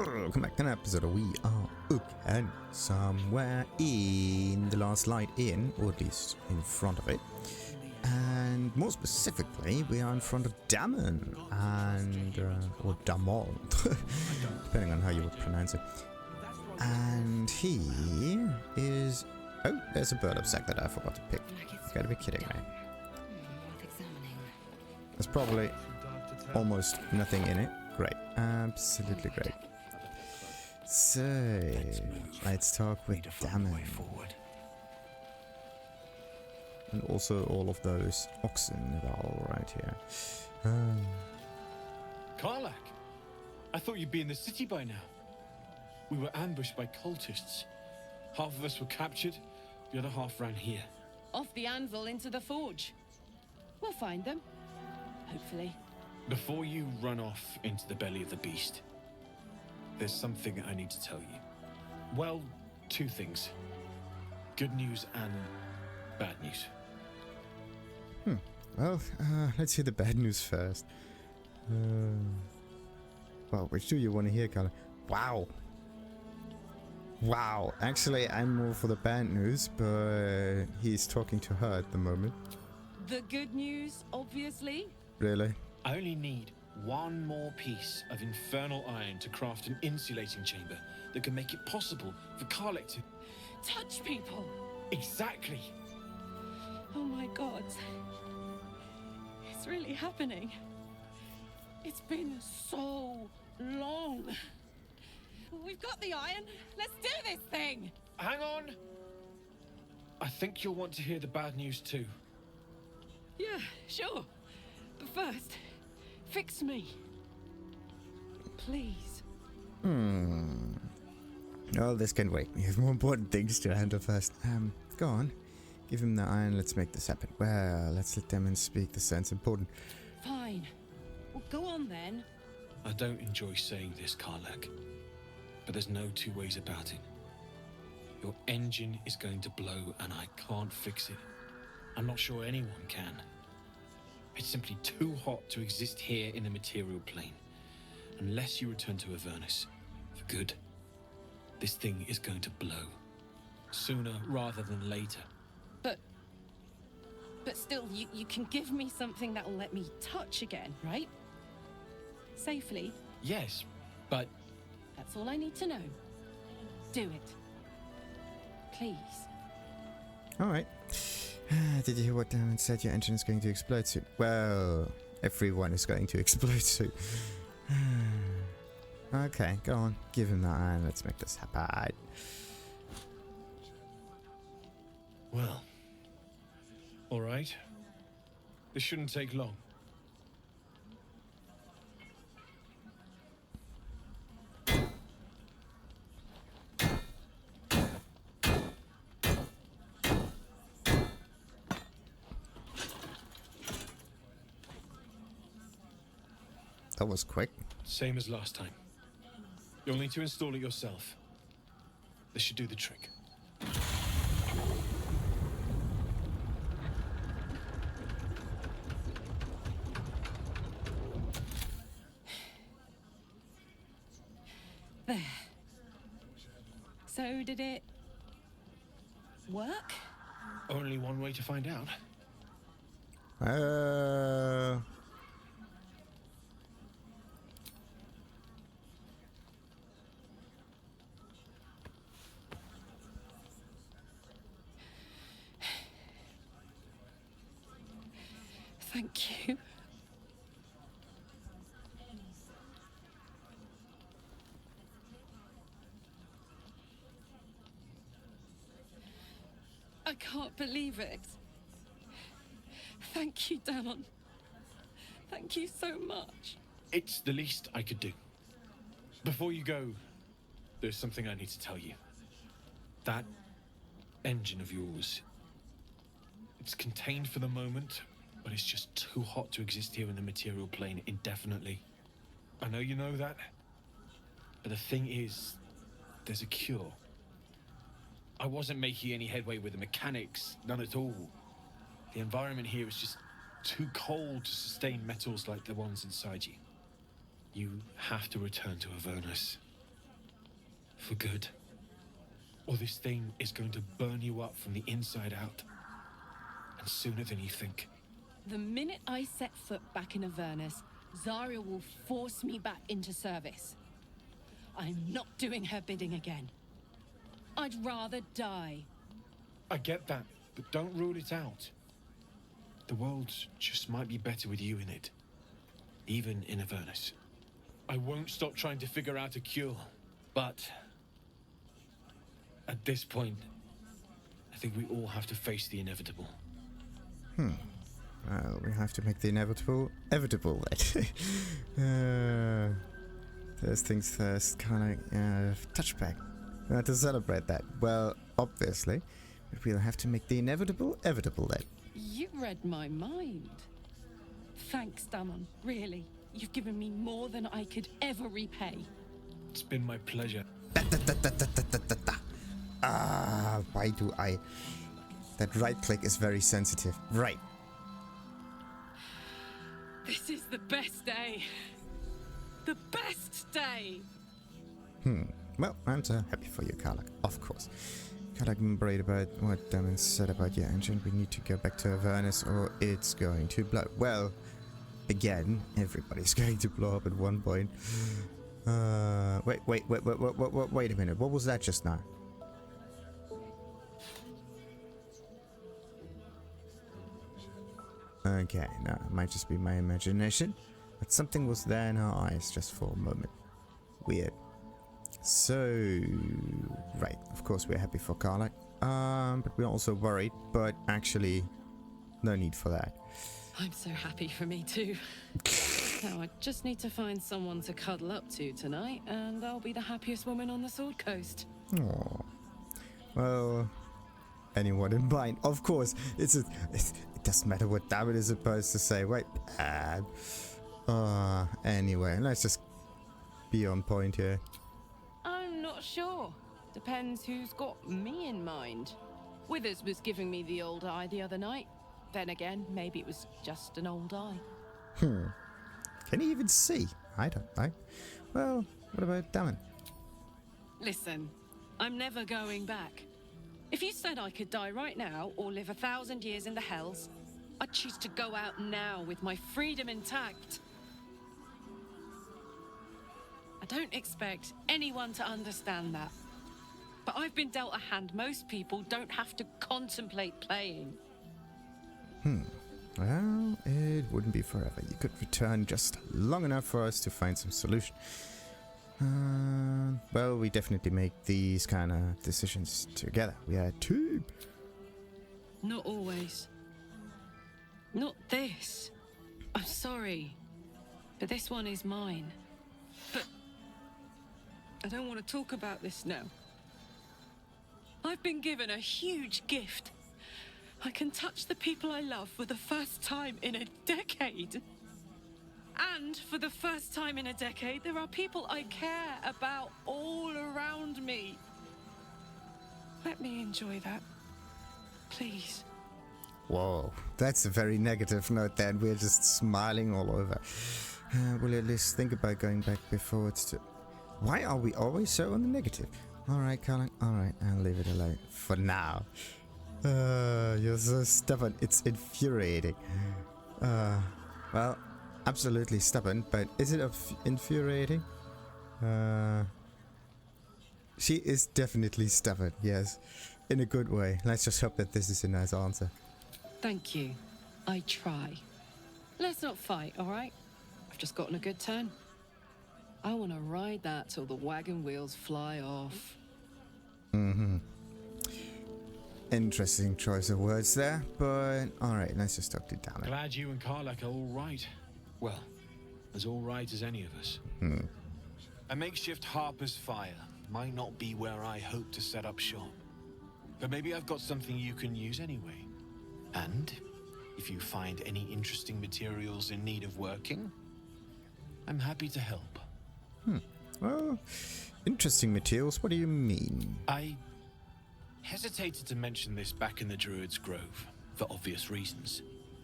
Welcome back to an episode of We Are Again, somewhere in the Last Light Inn, or at least in front of it. And more specifically, we are in front of Dammon, and, or Dammon, depending on how you would pronounce it. And he is... Oh, there's a bird sack that I forgot to pick. You gotta be kidding me. There's probably almost nothing in it. Great, absolutely great. So, let's talk with Dammon. And also all of those oxen that are all right here. Karlach, I thought you'd be in the city by now. We were ambushed by cultists. Half of us were captured, the other half ran here. Off the anvil into the forge. We'll find them. Hopefully. Before you run off into the belly of the beast, there's something I need to tell you. Well, two things. Good news and bad news. Well, let's hear the bad news first. Well, which do you want to hear, Karlach? Wow. Wow. Actually, I'm more for the bad news, but he's talking to her at the moment. The good news, obviously. Really? I only need one more piece of infernal iron to craft an insulating chamber that can make it possible for Karlach to... Touch people. Exactly. Oh my god. It's really happening. It's been so long. We've got the iron. Let's do this thing. Hang on. I think you'll want to hear the bad news too. Yeah, sure. But first, fix me. Please. Well, this can wait. We have more important things to handle first. Go on. Give him the iron, let's make this happen. Well, let's let Dammon speak. This sounds important. Fine. Well, go on then. I don't enjoy saying this, Karlach, but there's no two ways about it. Your engine is going to blow and I can't fix it. I'm not sure anyone can. It's simply too hot to exist here in the material plane. Unless you return to Avernus for good, this thing is going to blow. Sooner rather than later. But still, you can give me something that'll let me touch again, right? Safely. Yes, but... That's all I need to know. Do it. Please. Alright. Did you hear what Dammon said? Your engine is going to explode soon. Well, everyone is going to explode soon. Okay, go on. Give him that iron. Let's make this happen. Well... all right. This shouldn't take long. That was quick. Same as last time. You'll need to install it yourself. This should do the trick. There. So did it work? Only one way to find out. Thank you. I can't believe it. Thank you, Dammon. Thank you so much. It's the least I could do. Before you go, there's something I need to tell you. That engine of yours, it's contained for the moment, but it's just too hot to exist here in the material plane indefinitely. I know you know that, but the thing is, there's a cure. I wasn't making any headway with the mechanics, none at all. The environment here is just too cold to sustain metals like the ones inside you. You have to return to Avernus. For good. Or this thing is going to burn you up from the inside out. And sooner than you think. The minute I set foot back in Avernus, Zarya will force me back into service. I'm not doing her bidding again. I'd rather die. I get that, but don't rule it out. The world just might be better with you in it. Even in Avernus. I won't stop trying to figure out a cure, but at this point, I think we all have to face the inevitable. Well, we have to make the inevitable evitable. First things first, kind of touchback. We have to celebrate that. Well, obviously, but we'll have to make the inevitable evitable then. You read my mind. Thanks, Dammon. Really, you've given me more than I could ever repay. It's been my pleasure. Why do I... That right click is very sensitive. Right. This is the best day. The best day. Well, I'm so happy for you, Karlach. Of course. Karlach remembered about what Dammon said about your engine. We need to go back to Avernus or it's going to blow. Well, again, everybody's going to blow up at one point. Wait a minute. What was that just now? Okay, no, it might just be my imagination, but something was there in her eyes just for a moment. Weird. So, right, of course we're happy for Karlach, but we're also worried, but actually, no need for that. I'm so happy for me too. Now I just need to find someone to cuddle up to tonight, and I'll be the happiest woman on the Sword Coast. Aww. Well, anyone in mind? Of course, it doesn't matter what Dammon is supposed to say. Wait, anyway, let's just be on point here. I'm not sure. Depends who's got me in mind. Withers was giving me the old eye the other night. Then again, maybe it was just an old eye. Can he even see? I don't know. Well, what about Dammon? Listen, I'm never going back. If you said I could die right now or live 1,000 years in the Hells, I'd choose to go out now with my freedom intact. I don't expect anyone to understand that. But I've been dealt a hand most people don't have to contemplate playing. Well, it wouldn't be forever. You could return just long enough for us to find some solution. Well, we definitely make these kind of decisions together. We are a team. Not always. Not this. I'm sorry, but this one is mine. But I don't want to talk about this now. I've been given a huge gift. I can touch the people I love for the first time in a decade. And for the first time in a decade, there are people I care about all around me. Let me enjoy that. Please. Whoa, that's a very negative note then. We're just smiling all over. We'll at least think about going back before it's too... Why are we always so on the negative? Alright, Karlach, alright, I'll leave it alone. For now. You're so stubborn, it's infuriating. Well, absolutely stubborn, but is it infuriating? She is definitely stubborn, yes. In a good way. Let's just hope that this is a nice answer. Thank you. I try. Let's not fight, alright? I've just gotten a good turn. I want to ride that till the wagon wheels fly off. Interesting choice of words there, but alright, let's just talk to Dammon. Glad you and Karlach are all right. Well, as all right as any of us. A makeshift Harper's Fire might not be where I hope to set up shop. But maybe I've got something you can use anyway. And if you find any interesting materials in need of working, I'm happy to help. Well, interesting materials, what do you mean? I hesitated to mention this back in the Druid's Grove, for obvious reasons,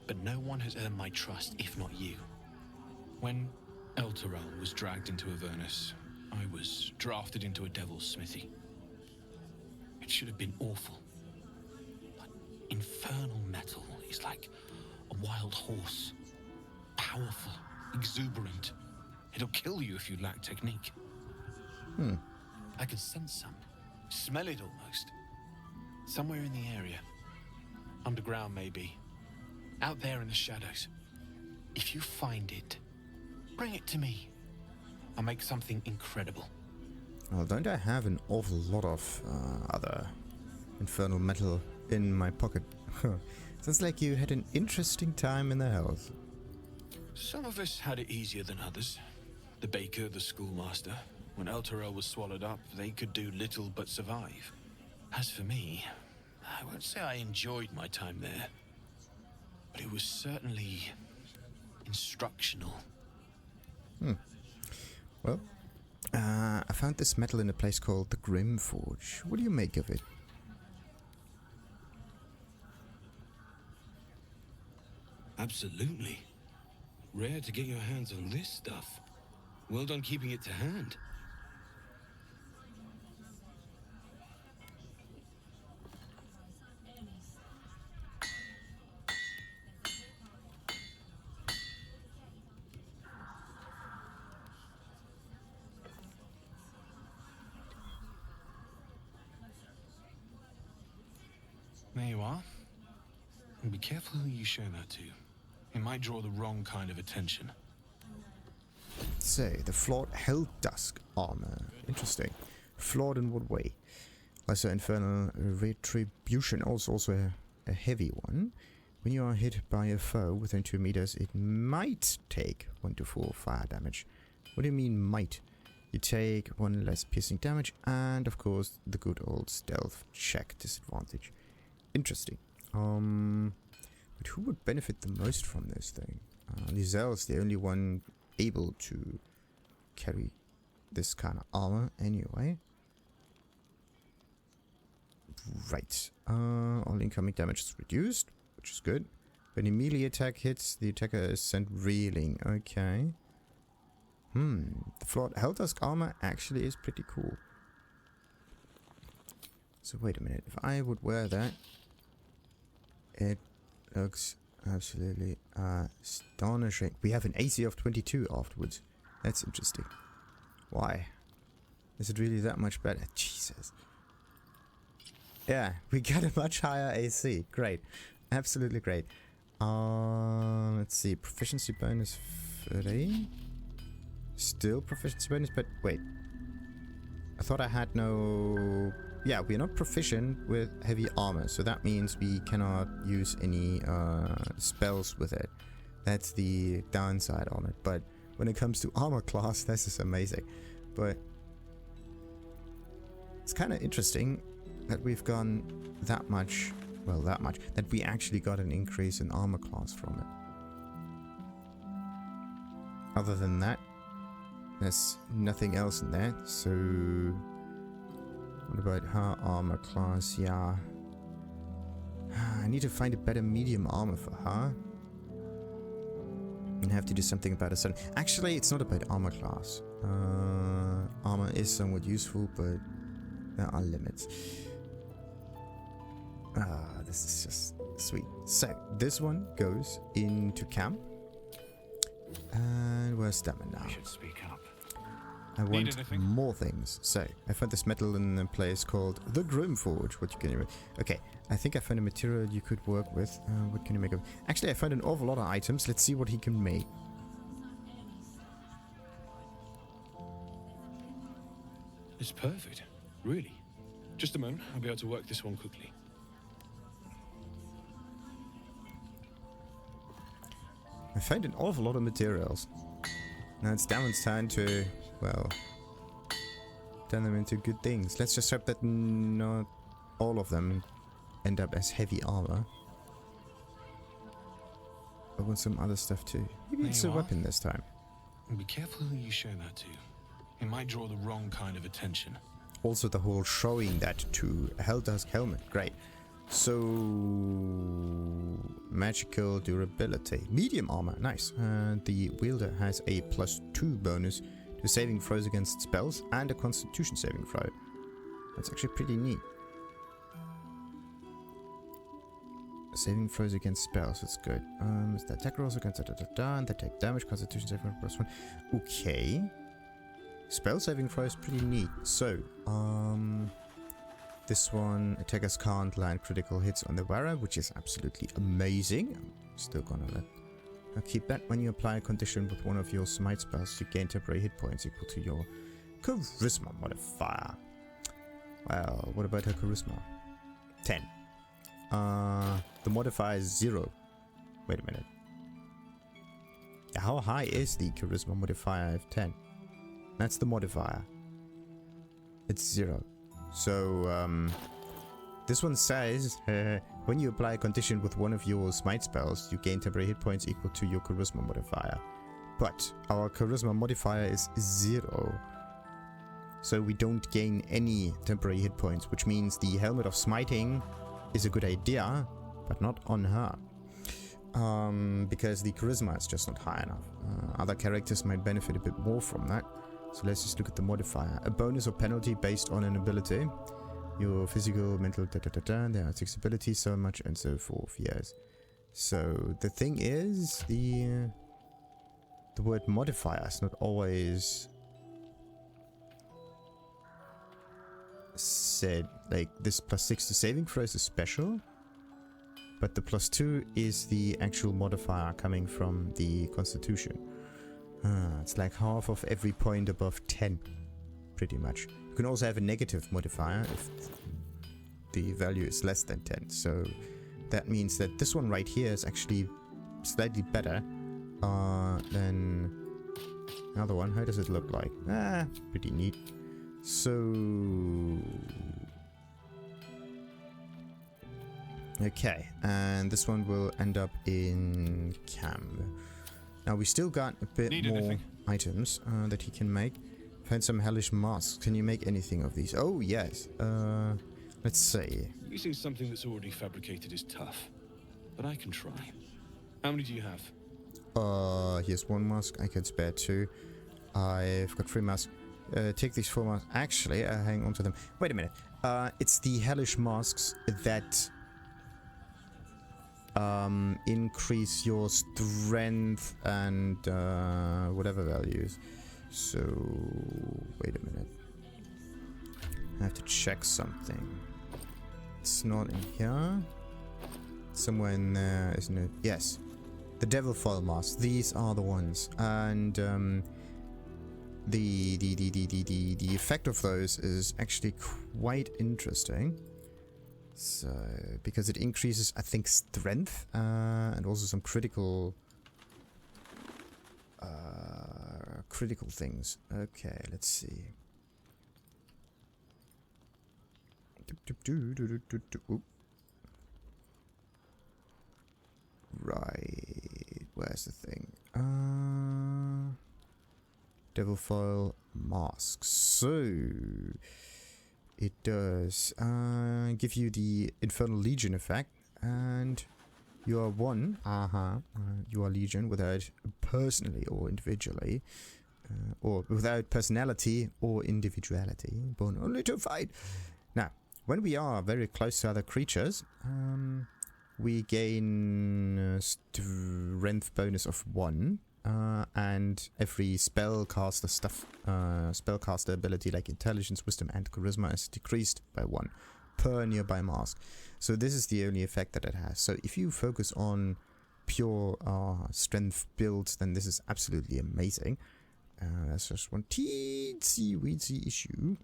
but no one has earned my trust if not you. When Elturel was dragged into Avernus, I was drafted into a devil's smithy. It should have been awful. But infernal metal is like a wild horse. Powerful, exuberant. It'll kill you if you lack technique. I can sense some. Smell it almost. Somewhere in the area. Underground, maybe. Out there in the shadows. If you find it, bring it to me. I'll make something incredible. Well, don't I have an awful lot of other infernal metal in my pocket? Sounds like you had an interesting time in the Hells. Some of us had it easier than others. The baker, the schoolmaster. When Elturel was swallowed up, they could do little but survive. As for me, I won't say I enjoyed my time there, but it was certainly instructional. Well, I found this metal in a place called the Grim Forge. What do you make of it? Absolutely. Rare to get your hands on this stuff. Well done keeping it to hand. There you are. And be careful who you show that to. It might draw the wrong kind of attention. So, the Flawed Helldusk armor. Interesting. Flawed in what way? Lesser infernal retribution, also a heavy one. When you are hit by a foe within 2 meters, it might take 1 to 4 fire damage. What do you mean might? You take 1 less piercing damage and, of course, the good old stealth check disadvantage. Interesting. But who would benefit the most from this thing? Lizelle's the only one able to carry this kind of armor anyway. Right. All incoming damage is reduced, which is good. When a melee attack hits, the attacker is sent reeling. Okay. The Flawed Helldusk armor actually is pretty cool. So wait a minute. If I would wear that, it looks absolutely astonishing. We have an AC of 22 afterwards. That's interesting. Why? Is it really that much better? Jesus. Yeah, we got a much higher AC. Great. Absolutely great. Let's see. Proficiency bonus 30. Still proficiency bonus, but wait. I thought I had no... Yeah, we're not proficient with heavy armor, so that means we cannot use any spells with it. That's the downside on it. But when it comes to armor class, this is amazing. But it's kind of interesting that we've gone that much, well, that much, that we actually got an increase in armor class from it. Other than that, there's nothing else in there, so... What about her armor class? Yeah. I need to find a better medium armor for her. And have to do something about it. Actually, it's not about armor class. Armor is somewhat useful, but there are limits. This is just sweet. So, this one goes into camp. And where's Dammon now? I should speak up. I Need want anything? more things. So, I found this metal in a place called the Grim Forge. What you can... Okay, I think I found a material you could work with. What can you make of... Actually, I found an awful lot of items. Let's see what he can make. It's perfect. Really. Just a moment. I'll be able to work this one quickly. I found an awful lot of materials. Now it's Dammon's turn to, well, turn them into good things. Let's just hope that not all of them end up as heavy armor. I want some other stuff too. Maybe There it's you a are. weapon this time. And be careful who you show that to. It might draw the wrong kind of attention. Also the whole showing that to a Helldusk helmet. Great. So... magical durability. Medium armor. Nice. The wielder has a +2 bonus to saving throws against spells and a Constitution saving throw. That's actually pretty neat. Saving throws against spells, that's good. Is the attack rolls against and they take damage, Constitution saving throw +1. Okay. Spell saving throw is pretty neat. So, this one, attackers can't land critical hits on the wearer, which is absolutely amazing. I'm still gonna keep that. When you apply a condition with one of your smite spells, you gain temporary hit points equal to your charisma modifier. Well, what about her charisma? 10. The modifier is 0. Wait a minute. How high is the charisma modifier of 10? That's the modifier. It's 0. So, this one says, when you apply a condition with one of your smite spells, you gain temporary hit points equal to your charisma modifier. But our charisma modifier is 0. So we don't gain any temporary hit points, which means the Helmet of Smiting is a good idea, but not on her. Because the charisma is just not high enough. Other characters might benefit a bit more from that. So let's just look at the modifier. A bonus or penalty based on an ability. Your physical, mental, there are 6 abilities, so much, and so forth, yes. So the thing is, the word modifier is not always said. Like, this +6 to saving throws is special, but the +2 is the actual modifier coming from the Constitution. It's like half of every point above 10, pretty much. You can also have a negative modifier if the value is less than 10. So that means that this one right here is actually slightly better than another one. How does it look like? Pretty neat. So, okay, and this one will end up in camp. Now we still got a bit more items that he can make. Find some hellish masks. Can you make anything of these? Oh yes. Let's see. Using something that's already fabricated is tough, but I can try. How many do you have? Here's 1 mask. I can spare 2. I've got 3 masks. Take these 4 masks. Actually, hang on to them. Wait a minute. It's the hellish masks that increase your strength and whatever values. So wait a minute. I have to check something. It's not in here. Somewhere in there, isn't it? Yes. The devil foil masks. These are the ones. And the effect of those is actually quite interesting. So, because it increases, I think, strength and also some critical things. Okay, let's see. Oop. Right, where's the thing? Devil foil masks. So it does give you the infernal legion effect, and you are one. You are legion without personally or individually, or without personality or individuality, born only to fight. Now, when we are very close to other creatures, we gain strength bonus of 1. And every spellcaster ability like intelligence, wisdom, and charisma is decreased by 1 per nearby mask. So this is the only effect that it has. So if you focus on pure strength builds, then this is absolutely amazing. That's just one teensy-weensy issue.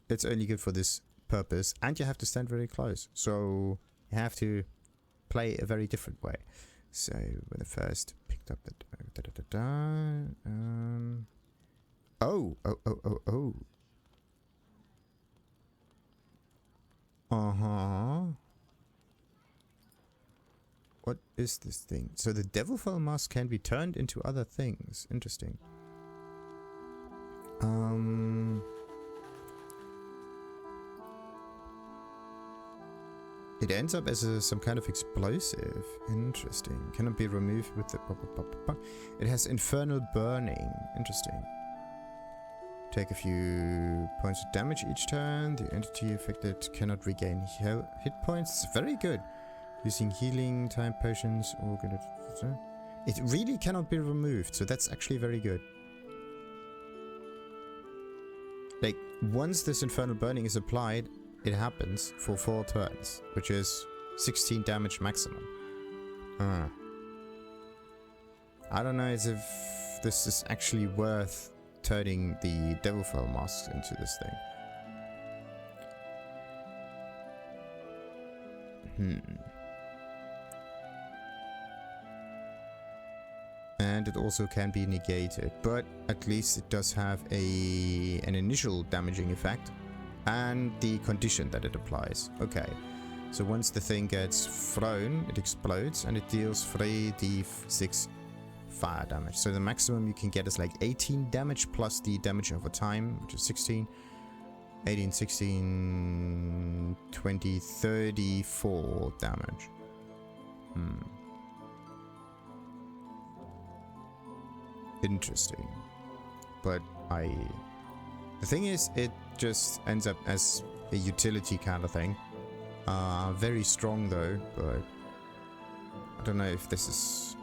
It's only good for this purpose, and you have to stand very close. So you have to play a very different way. So when I first picked up the oh. What is this thing? So the devil foil mask can be turned into other things. Interesting. It ends up as some kind of explosive. Interesting. Cannot be removed with the... It has infernal burning. Interesting. Take a few points of damage each turn. The entity affected cannot regain hit points. Very good. Using healing time potions or... It really cannot be removed, so that's actually very good. Like, once this infernal burning is applied, it happens for 4 turns, which is 16 damage maximum. I don't know if this is actually worth turning the Devilfell Mask into this thing. And it also can be negated, but at least it does have an initial damaging effect and the condition that it applies. Okay, so once the thing gets thrown, it explodes and it deals 3d6 fire damage. So the maximum you can get is like 18 damage plus the damage over time, which is 16, 18, 16, 20, 34 damage. Interesting. But the thing is, it just ends up as a utility kind of thing. Very strong though, but I don't know if this is...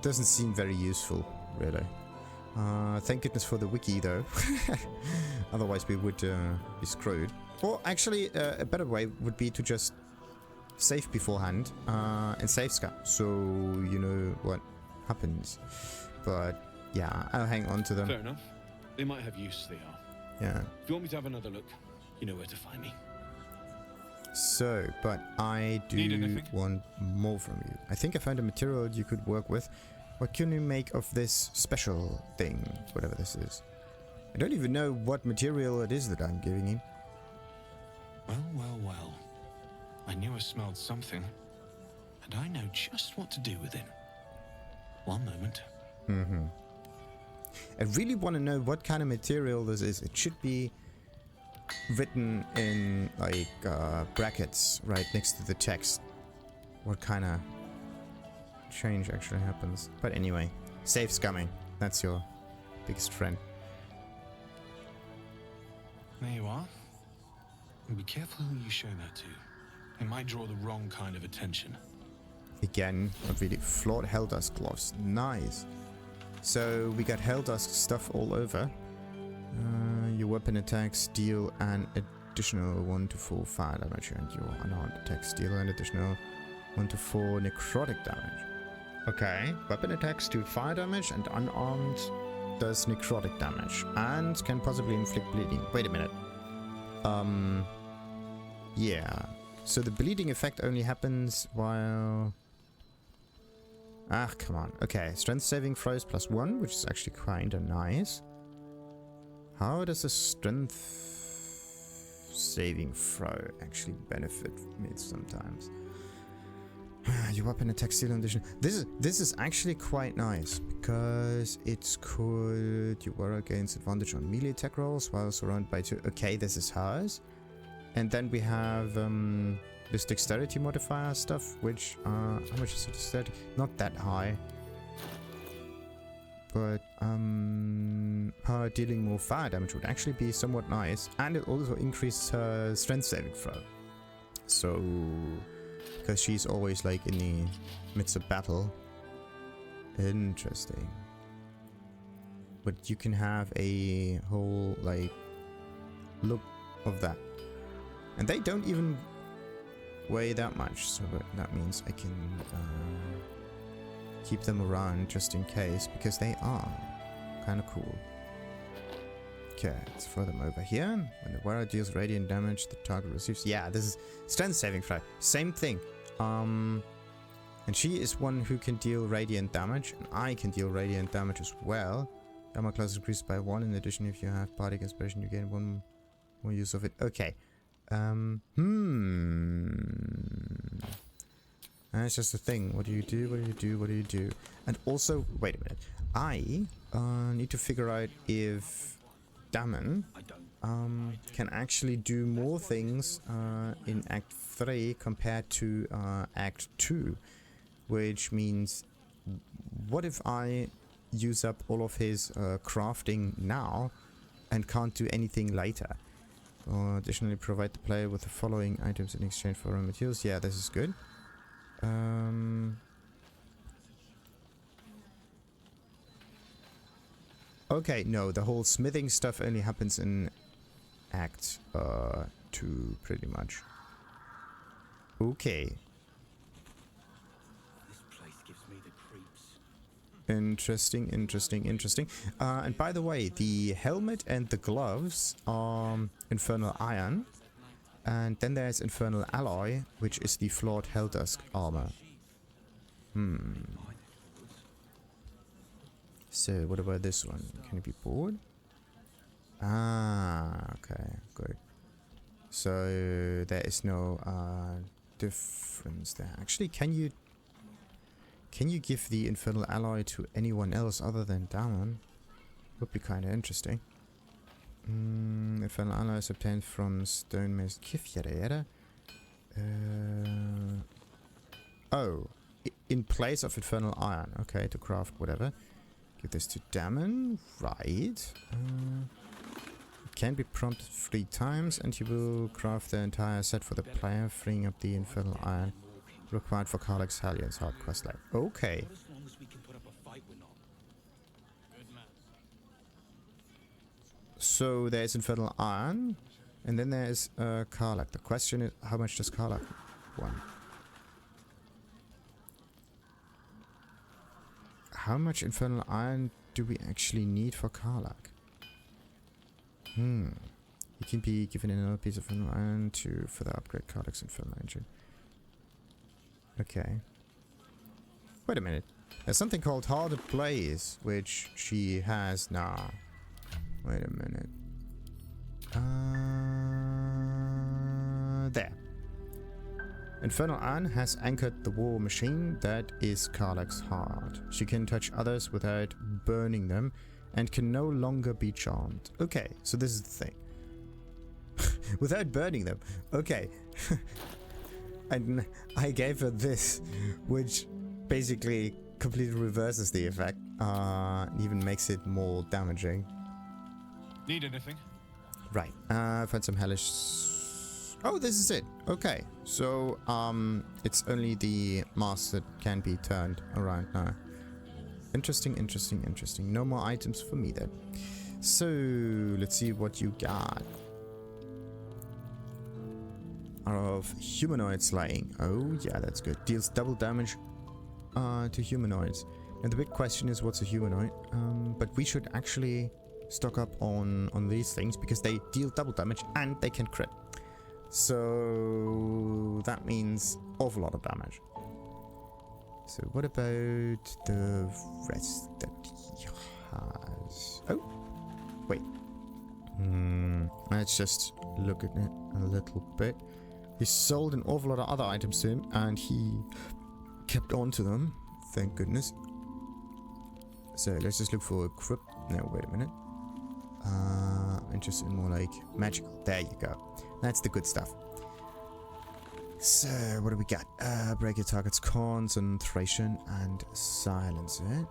Doesn't seem very useful, really. Thank goodness for the wiki though. Otherwise we would be screwed. Or actually, a better way would be to just save beforehand and save scan, so you know what happens. But yeah, I'll hang on to them. Fair enough. They might have use, they are. Yeah. If you want me to have another look, you know where to find me. So, but I do want more from you. I think I found a material you could work with. What can you make of this special thing, whatever this is? I don't even know what material it is that I'm giving you. Well. I knew I smelled something, and I know just what to do with it. One moment. I really want to know what kind of material this is. It should be written in like brackets right next to the text. What kind of change actually happens? But anyway, save scumming. That's your biggest friend. There you are. And be careful who you show that to. It might draw the wrong kind of attention. Again, not really. Flawed Helldusk gloves. Nice. So we got Helldusk stuff all over. Your weapon attacks deal an additional 1 to 4 fire damage, and your unarmed attacks deal an additional 1 to 4 necrotic damage. Okay, weapon attacks do fire damage, and unarmed does necrotic damage, and can possibly inflict bleeding. Wait a minute. Yeah. So the bleeding effect only happens while... Ah, come on. Okay, strength saving throws +1, which is actually kinda nice. How does a strength saving throw actually benefit me sometimes? Your weapon attack steal in addition. This is actually quite nice because it could... You warrior gains advantage on melee attack rolls while surrounded by 2. Okay, this is hers. And then we have this dexterity modifier stuff, which how much is the dexterity? Not that high. But her dealing more fire damage would actually be somewhat nice. And it also increases her strength saving throw. So because she's always like in the midst of battle. Interesting. But you can have a whole like look of that. And they don't even weigh that much, so that means I can keep them around just in case, because they are kind of cool. Okay, let's throw them over here. When the wearer deals radiant damage, the target receives... Yeah, this is strength saving throw. Same thing. And she is one who can deal radiant damage, and I can deal radiant damage as well. Armor class increased by 1. In addition, if you have bardic inspiration, you gain 1 more use of it. Okay. That's just the thing. What do you do? What do you do? What do you do? And also, wait a minute. I need to figure out if Dammon can actually do more things in Act 3 compared to Act 2. Which means, what if I use up all of his crafting now and can't do anything later? Additionally, provide the player with the following items in exchange for raw materials. Yeah, this is good. Okay, no, the whole smithing stuff only happens in Act 2, pretty much. Okay. Interesting, interesting, interesting. And by the way, the helmet and the gloves are infernal iron. And then there's infernal alloy, which is the Flawed Helldusk armor. So, what about this one? Can it be bored? Ah, okay, good. So, there is no difference there. Actually, can you give the infernal alloy to anyone else other than Dammon? Would be kind of interesting. Infernal alloy is obtained from stone mace kif, yada yada. Oh, in place of infernal iron. Okay, to craft whatever. Give this to Dammon. Right. It can be prompted 3 times, and you will craft the entire set for the player, freeing up the infernal iron required for Karlach's Hellions hard quest line. Okay. So there's infernal iron, and then there's Karlach. The question is, how much does Karlach want? How much infernal iron do we actually need for Karlach? You can be given another piece of infernal iron to further upgrade Karlach's infernal engine. Okay. Wait a minute. There's something called Hard Blaze, which she has now. Wait a minute. There. Infernal Iron has anchored the war machine that is Karlach's heart. She can touch others without burning them and can no longer be charmed. Okay, so this is the thing. Without burning them. Okay. And I gave her this, which basically completely reverses the effect. Even makes it more damaging. Need anything? Right. Find some hellish... Oh, this is it. Okay. So, it's only the mask that can be turned around now. Interesting, interesting, interesting. No more items for me then. So, let's see what you got. Of humanoid slaying. Oh, yeah, that's good. Deals double damage to humanoids. And the big question is, what's a humanoid? But we should actually stock up on these things because they deal double damage and they can crit. So that means awful lot of damage. So what about the rest that he has? Oh, wait. Let's just look at it a little bit. He sold an awful lot of other items to him and he kept on to them. Thank goodness. So let's just look for equip. No, wait a minute. Interested in more like magical. There you go. That's the good stuff. So what do we got? Break your target's concentration and silence it.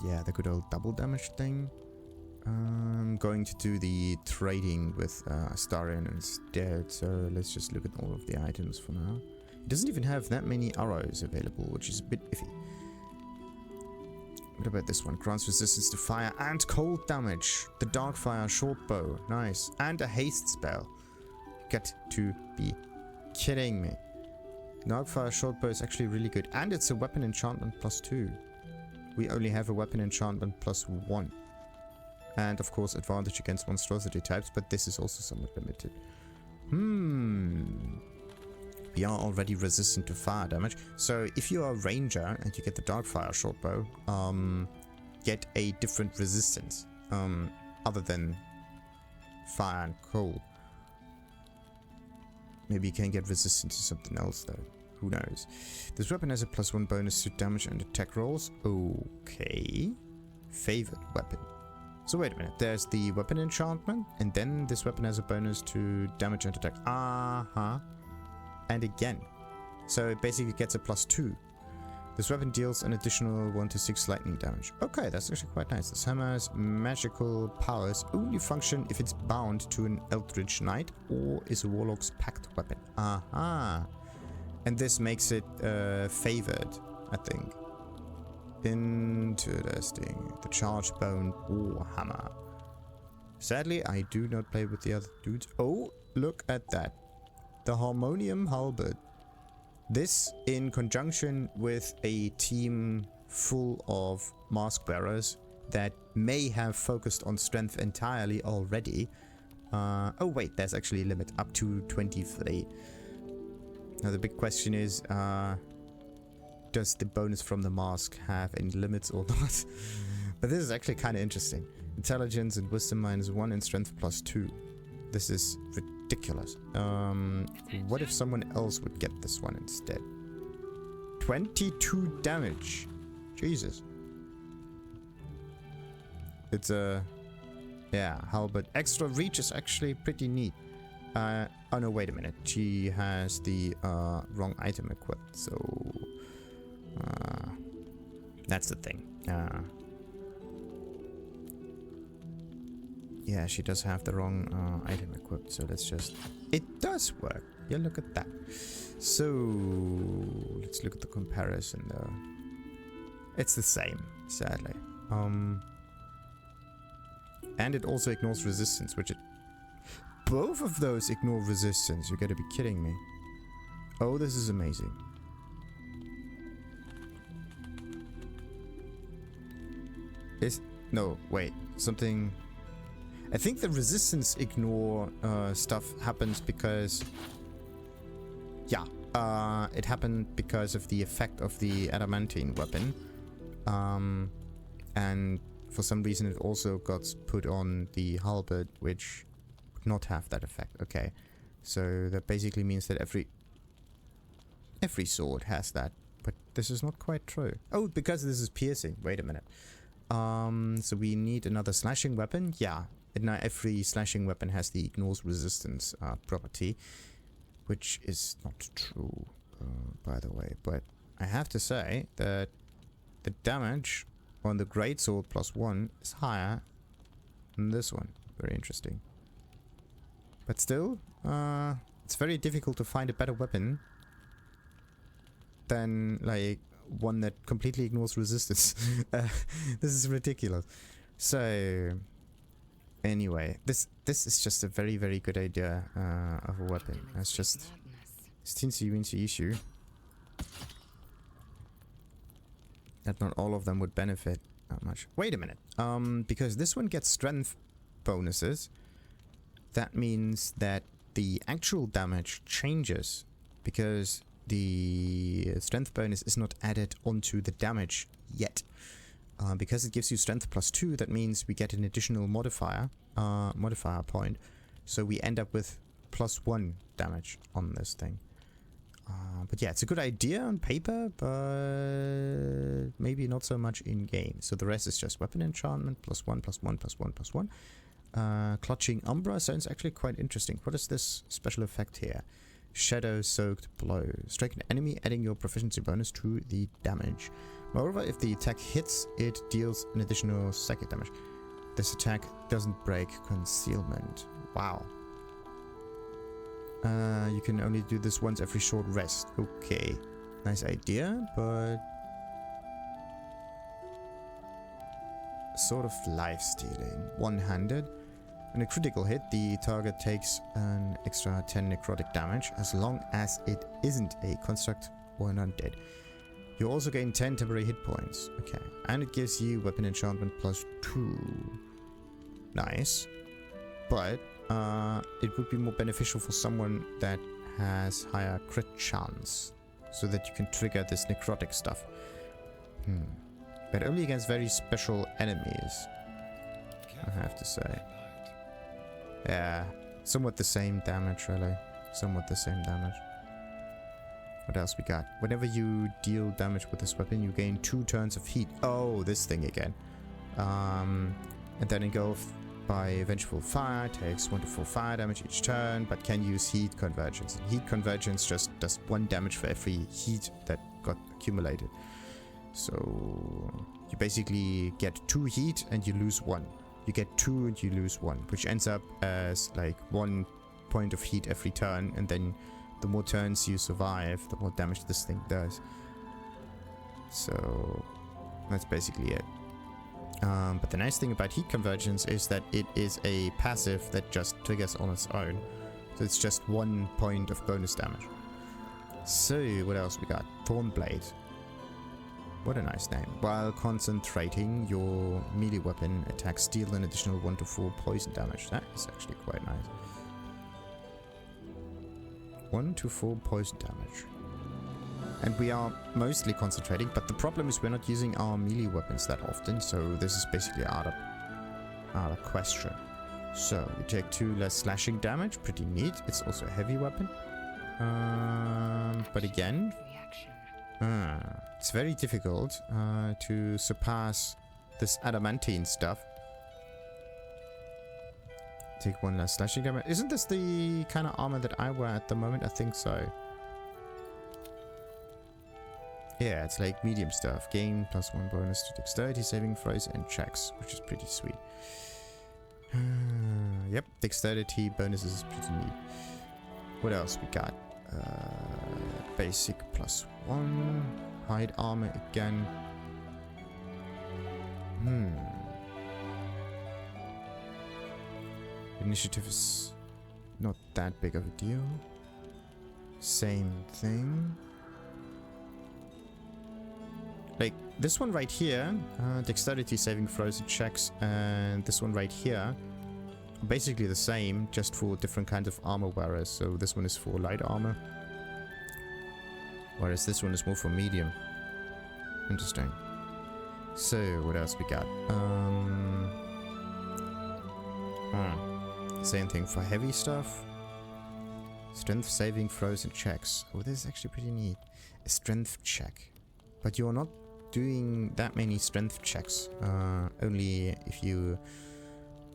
Yeah, the good old double damage thing. I'm going to do the trading with Larian instead, so let's just look at all of the items for now. It doesn't even have that many arrows available, which is a bit iffy. What about this one? Grants resistance to fire and cold damage. The Darkfire short bow. Nice. And a haste spell. Got to be kidding me. Darkfire short bow is actually really good. And it's a weapon enchantment +2. We only have a weapon enchantment +1. And of course advantage against monstrosity types, but this is also somewhat limited. We are already resistant to fire damage, so if you are a ranger and you get the Darkfire shortbow, get a different resistance, other than fire and cold. Maybe you can get resistant to something else though. Who knows? This weapon has a +1 bonus to damage and attack rolls. Okay. Favored weapon. So wait a minute. There's the weapon enchantment, and then this weapon has a bonus to damage and attack. And again. So it basically gets a +2. This weapon deals an additional 1 to 6 lightning damage. Okay, that's actually quite nice. This hammer's magical powers only function if it's bound to an Eldritch Knight or is a Warlock's pact weapon. And this makes it favored, I think. Interesting. The charged bone Warhammer. Sadly, I do not play with the other dudes. Oh, look at that. The Harmonium Halberd. This, in conjunction with a team full of mask bearers that may have focused on strength entirely already. Oh wait, there's actually a limit up to 23. Now the big question is, does the bonus from the mask have any limits or not? But this is actually kind of interesting. Intelligence and wisdom -1 and strength +2. This is ridiculous. What if someone else would get this one instead? 22 damage. Jesus. It's a... yeah, halberd. Extra reach is actually pretty neat. Oh no, wait a minute. She has the wrong item equipped, so... that's the thing. Yeah, she does have the wrong item equipped, so let's just... it does work! Yeah, look at that. So, let's look at the comparison though. It's the same, sadly. And it also ignores resistance, which it... both of those ignore resistance, you gotta be kidding me. Oh, this is amazing. No, wait, something... I think the resistance ignore stuff happens because... yeah, it happened because of the effect of the adamantine weapon. And for some reason it also got put on the halberd, which would not have that effect. Okay, so that basically means that every sword has that, but this is not quite true. Oh, because this is piercing. Wait a minute. So we need another slashing weapon. Yeah. Now every slashing weapon has the ignores resistance property, which is not true, by the way. But I have to say that the damage on the greatsword +1 is higher than this one. Very interesting. But still, it's very difficult to find a better weapon than like one that completely ignores resistance. This is ridiculous. So... anyway, this is just a very, very good idea of a weapon. It's just... it's teensy-weensy issue that not all of them would benefit that much. Wait a minute. Because this one gets strength bonuses, that means that the actual damage changes because the strength bonus is not added onto the damage yet. Because it gives you strength +2, that means we get an additional modifier point. So we end up with +1 damage on this thing. But yeah, it's a good idea on paper, but maybe not so much in game. So the rest is just weapon enchantment, +1, +1, +1, +1. Clutching Umbra sounds actually quite interesting. What is this special effect here? Shadow Soaked Blow. Strike an enemy, adding your proficiency bonus to the damage. Moreover, if the attack hits, it deals an additional psychic damage. This attack doesn't break concealment. Wow. You can only do this once every short rest. Okay. Nice idea, but... sort of life-stealing. One-handed. On a critical hit, the target takes an extra 10 necrotic damage, as long as it isn't a construct or an undead. You also gain 10 temporary hit points. Okay. And it gives you weapon enchantment +2. Nice. But it would be more beneficial for someone that has higher crit chance, so that you can trigger this necrotic stuff. But only against very special enemies, I have to say. Yeah, somewhat the same damage, really. Somewhat the same damage. What else we got? Whenever you deal damage with this weapon, you gain 2 turns of heat. Oh, this thing again. And then engulfed by vengeful fire, takes 1 to 4 fire damage each turn, but can use heat convergence. And heat convergence just does 1 damage for every heat that got accumulated. So you basically get 2 heat and you lose 1. You get 2 and you lose 1, which ends up as like 1 point of heat every turn, and then the more turns you survive, the more damage this thing does. So that's basically it. But the nice thing about heat convergence is that it is a passive that just triggers on its own. So it's just 1 point of bonus damage. So what else we got? Thornblade. What a nice name. While concentrating, your melee weapon attacks deal an additional 1 to 4 poison damage. That is actually quite nice. 1 to 4 poison damage. And we are mostly concentrating, but the problem is we're not using our melee weapons that often, so this is basically out of question. So you take 2 less slashing damage, pretty neat. It's also a heavy weapon. But again, it's very difficult to surpass this adamantine stuff. Take 1 less slashing damage. Isn't this the kind of armor that I wear at the moment? I think so. Yeah, it's like medium stuff. Gain +1 bonus to dexterity saving throws and checks, which is pretty sweet. Yep, dexterity bonuses is pretty neat. What else we got? Basic +1. Hide armor again. Initiative is not that big of a deal. Same thing. Like this one right here, dexterity saving throws and checks, and this one right here, basically the same, just for different kinds of armor wearers. So this one is for light armor, whereas this one is more for medium. Interesting. So what else we got? Same thing for heavy stuff. Strength saving throws and checks. Oh, this is actually pretty neat. A strength check, but you're not doing that many strength checks. Only if you...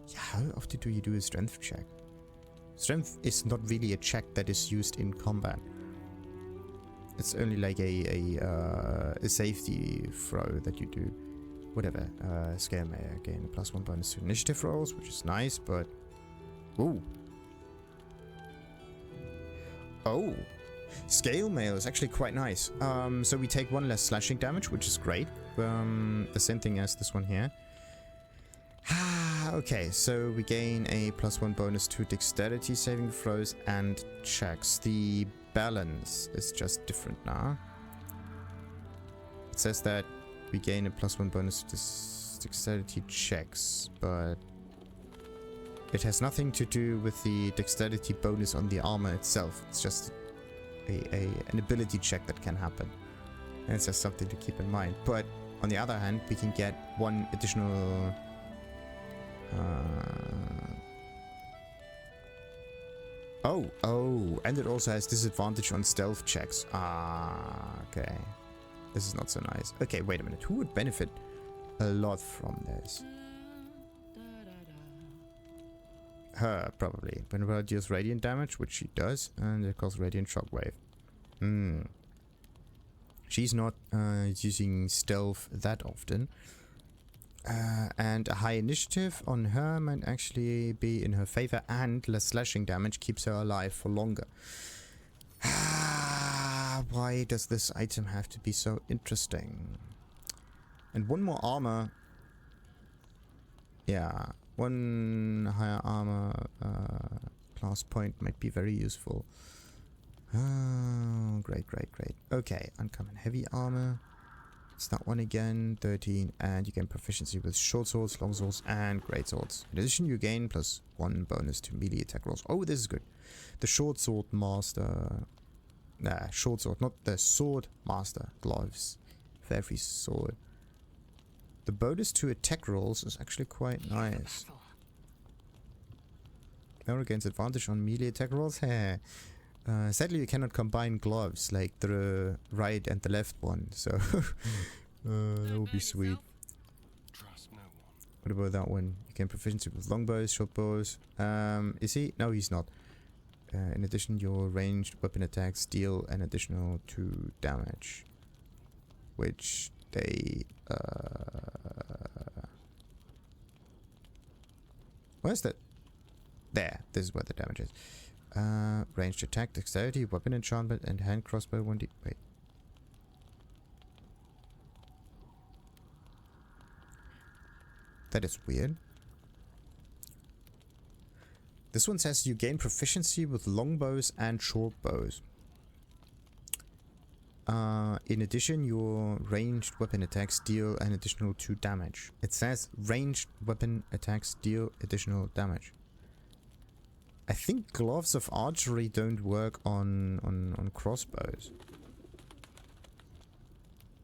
Yeah, how often do you do a strength check? Strength is not really a check that is used in combat. It's only like a safety throw that you do. Whatever. Scale mail again. +1 bonus to initiative rolls, which is nice, but... Ooh. Oh. Scale mail is actually quite nice. So we take 1 less slashing damage, which is great. The same thing as this one here. Okay, so we gain a +1 bonus to dexterity saving throws and checks. The balance is just different now. It says that we gain a +1 bonus to dexterity checks, but it has nothing to do with the dexterity bonus on the armor itself. It's just an ability check that can happen. And it's just something to keep in mind. But on the other hand, we can get 1 additional... Oh, and it also has disadvantage on stealth checks. Okay. This is not so nice. Okay, wait a minute. Who would benefit a lot from this? Her, probably. Whenever it deals radiant damage, which she does, and it calls radiant shockwave. She's not using stealth that often. And a high initiative on her might actually be in her favor, and less slashing damage keeps her alive for longer. Why does this item have to be so interesting? And 1 more armor. Yeah, 1 higher armor class point might be very useful. Oh, great. Okay, uncommon heavy armor. It's that one again, 13, and you gain proficiency with short swords, long swords, and great swords. In addition, you gain +1 bonus to melee attack rolls. Oh, this is good. The short sword master... Nah, short sword, not the sword master gloves for every sword. The bonus to attack rolls is actually quite nice. Now gains advantage on melee attack rolls. Sadly, you cannot combine gloves like the right and the left one, so that would be sweet. Trust no one. What about that one? You gain proficiency with longbows, short bows. Is he? No, he's not. In addition, your ranged weapon attacks deal an additional 2 damage, which they. Where's that? There. This is where the damage is. Ranged attack, dexterity, weapon enchantment, and hand crossbow 1d. Wait. That is weird. This one says you gain proficiency with longbows and short bows. In addition, your ranged weapon attacks deal an additional 2 damage. It says ranged weapon attacks deal additional damage. I think gloves of archery don't work on crossbows.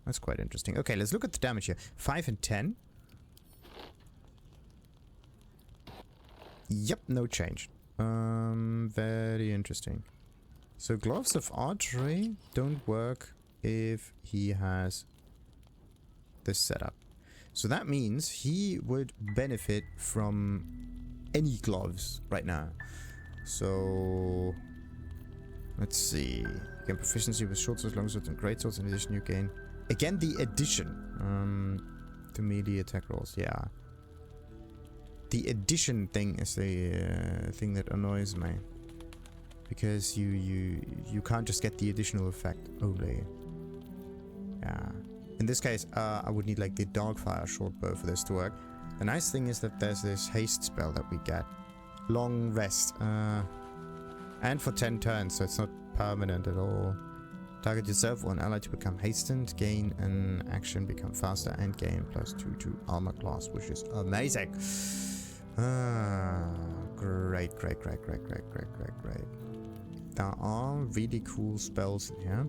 That's quite interesting. Okay, let's look at the damage here. 5 and 10. Yep, no change. Very interesting. So gloves of archery don't work if he has this setup. So that means he would benefit from any gloves right now. So let's see. You gain proficiency with short swords, long swords, and great swords. In addition, you gain again the addition to melee attack rolls. Yeah. The addition thing is the thing that annoys me, because you can't just get the additional effect only. Yeah. In this case, I would need like the Darkfire short bow for this to work. The nice thing is that there's this haste spell that we get, long rest, and for 10 turns, so it's not permanent at all. Target yourself or an ally to become hastened, gain an action, become faster, and gain +2 to armor class, which is amazing. Great. There are really cool spells in here.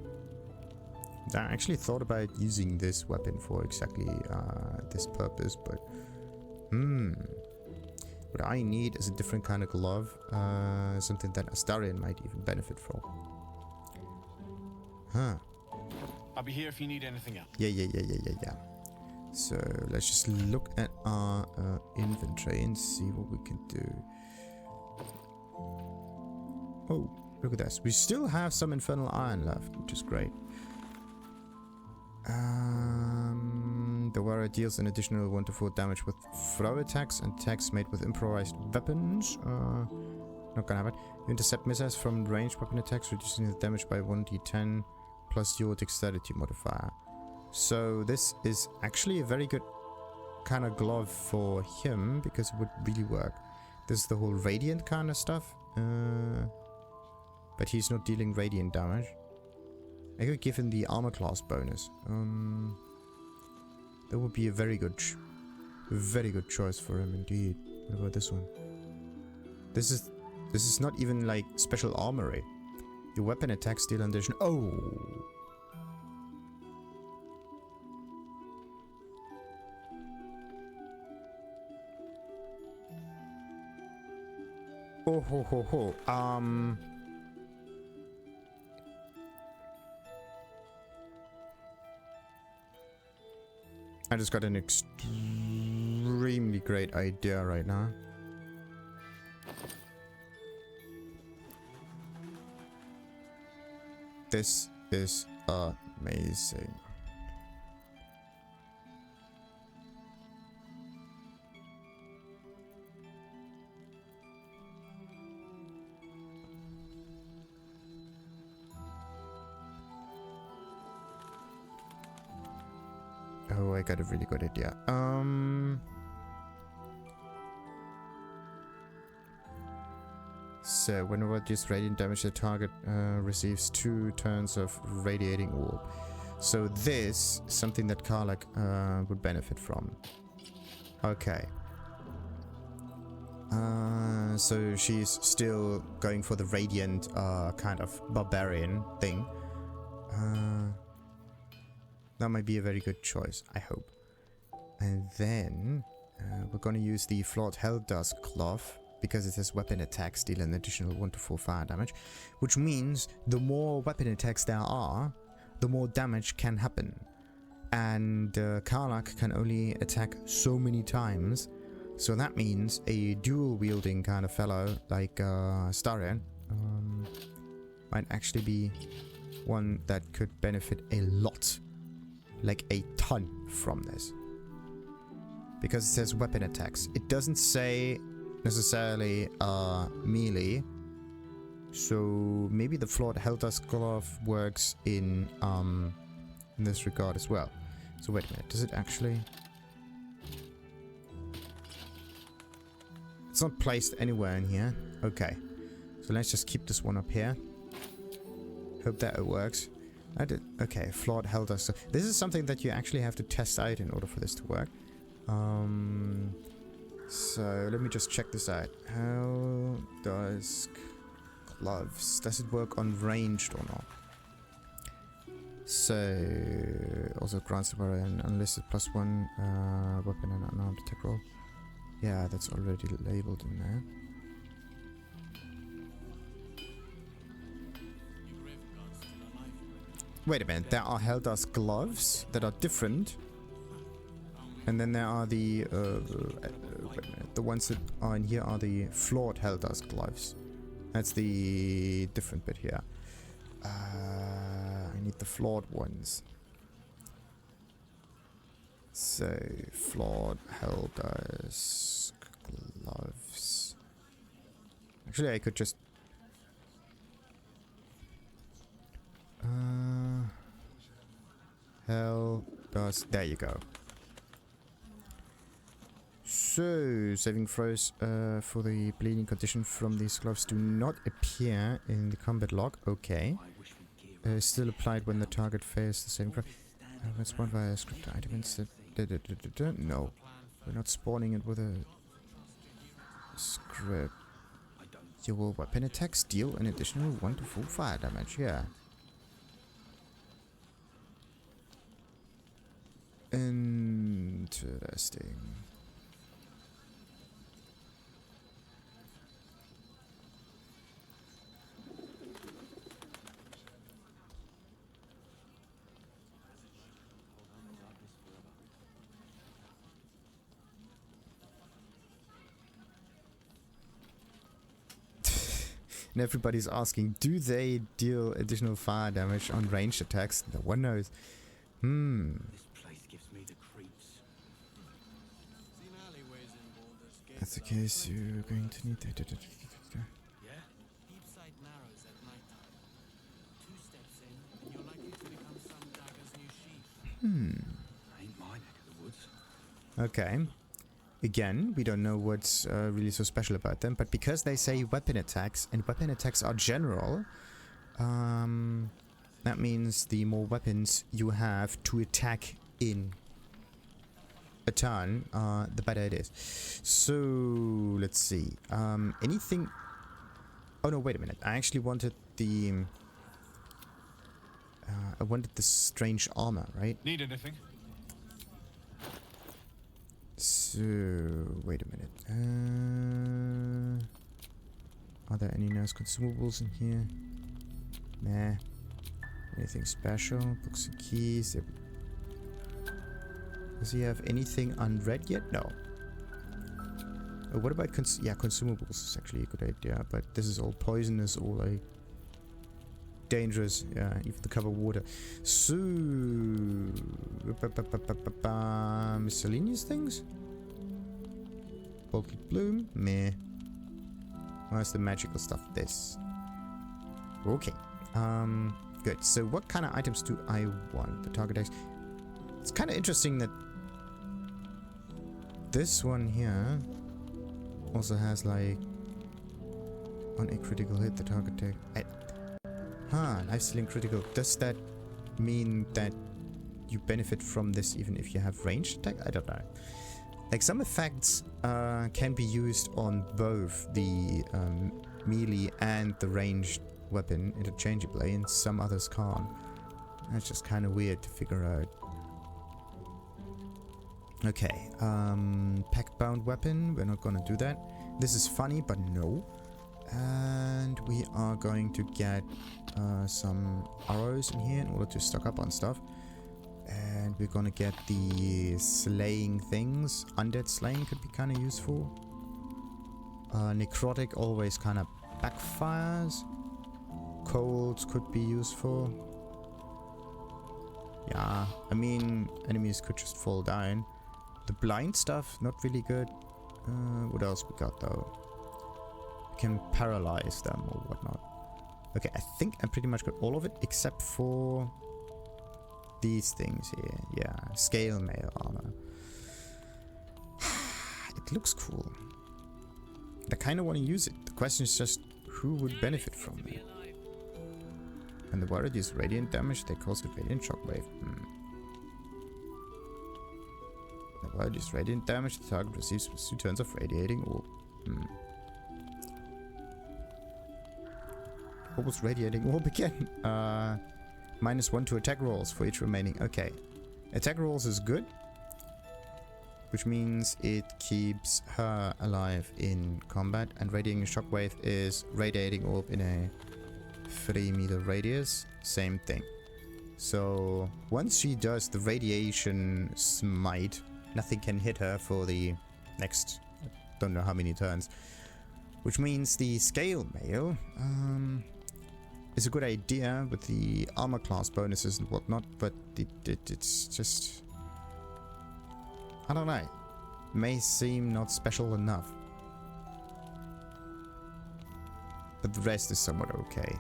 I actually thought about using this weapon for exactly this purpose, but what I need is a different kind of glove, something that Astarion might even benefit from. Huh. I'll be here if you need anything else. Yeah. So let's just look at our inventory and see what we can do. Oh, look at this. We still have some infernal iron left, which is great. The wearer deals an additional 1 to 4 damage with throw attacks and attacks made with improvised weapons. Not gonna happen. You intercept missiles from ranged weapon attacks, reducing the damage by 1d10 plus your dexterity modifier. So this is actually a very good kind of glove for him, because it would really work. This is the whole radiant kind of stuff. But he's not dealing radiant damage. I could give him the armor class bonus. That would be a very good choice for him indeed. What about this one? This is not even like special armory. Your weapon attacks deal an addition. Oh. Oh ho ho ho. I just got an extremely great idea right now. This is amazing. Oh, I got a really good idea. So whenever this radiant damage, the target receives 2 turns of radiating orb. So this is something that Karlach would benefit from. Okay. So she's still going for the radiant kind of barbarian thing. That might be a very good choice, I hope. And then we're gonna use the Flawed Helldusk cloth, because it says weapon attacks deal an additional 1 to 4 fire damage, which means the more weapon attacks there are, the more damage can happen. And Karlach can only attack so many times, so that means a dual wielding kind of fellow like Larian might actually be one that could benefit a lot, like a ton from this. Because it says weapon attacks. It doesn't say necessarily melee. So maybe the Flawed Helldusk glove works in this regard as well. So wait a minute, does it actually... It's not placed anywhere in here. Okay. So let's just keep this one up here. Hope that it works. Okay, Flawed Helldusk. So this is something that you actually have to test out in order for this to work. So let me just check this out. Helldusk gloves. Does it work on ranged or not? So also grants the warrior an unlisted +1 weapon and unarmed attack roll. Yeah, that's already labeled in there. Wait a minute, there are Helldusk gloves that are different. And then there are the wait a minute, the ones that are in here are the Flawed Helldusk gloves. That's the different bit here. I need the flawed ones. So, Flawed Helldusk gloves. Actually, I could just... Helldusk. There you go. So, saving throws for the bleeding condition from these gloves do not appear in the combat log. Okay. Still applied when the target fails the saving throw. When spawned via a script item instead. No. We're not spawning it with a script. Your weapon attacks deal an additional 1 to 4 fire damage. Yeah. Interesting. And everybody's asking, do they deal additional fire damage on ranged attacks? No one knows. This place gives me the creeps. That's the case, you're going to need that. Yeah? Deep side narrows at night time. 2 steps in, and you're likely to become some dagger's new sheath. Ain't my neck of the woods. Okay. Again, we don't know what's really so special about them, but because they say weapon attacks, and weapon attacks are general, that means the more weapons you have to attack in a turn, the better it is. So, let's see. Anything... Oh no, wait a minute. I actually wanted the... I wanted the strange armor, right? Need anything? So, wait a minute. Are there any nice consumables in here? Nah. Anything special? Books and keys. Does he have anything unread yet? No. What about consumables is actually a good idea, but this is all poisonous or like dangerous. Yeah, even the cover water. So miscellaneous things? Bulky bloom? Meh. Where's the magical stuff? This. Okay. Good. So what kind of items do I want? The target X. It's kind of interesting that this one here also has like on a critical hit the target take. Life stealing critical. Does that mean that you benefit from this even if you have ranged attack? I don't know. Like some effects can be used on both the melee and the ranged weapon interchangeably, and some others can't. That's just kind of weird to figure out. Okay, pack bound weapon. We're not gonna do that. This is funny, but no. And we are going to get some arrows in here in order to stock up on stuff. And we're gonna get the slaying things. Undead slaying could be kind of useful. Necrotic always kind of backfires. Colds could be useful. Yeah, I mean, enemies could just fall down. The blind stuff, not really good. What else we got though? We can paralyze them or whatnot. Okay, I think I pretty much got all of it except for these things here. Yeah, scale mail armor. It looks cool. I kind of want to use it. The question is just who would benefit from it. When the warrior deals radiant damage, they cause a radiant shockwave. The warrior deals radiant damage, the target receives 2 turns of radiating orb. What was radiating orb again? -1 to attack rolls for each remaining. Okay. Attack rolls is good, which means it keeps her alive in combat. And radiating shockwave is radiating orb in a 3-meter radius. Same thing. So once she does the radiation smite, nothing can hit her for the next, I don't know how many turns. Which means the scale mail is a good idea with the armor class bonuses and whatnot, but it's just, I don't know, may seem not special enough. But the rest is somewhat okay.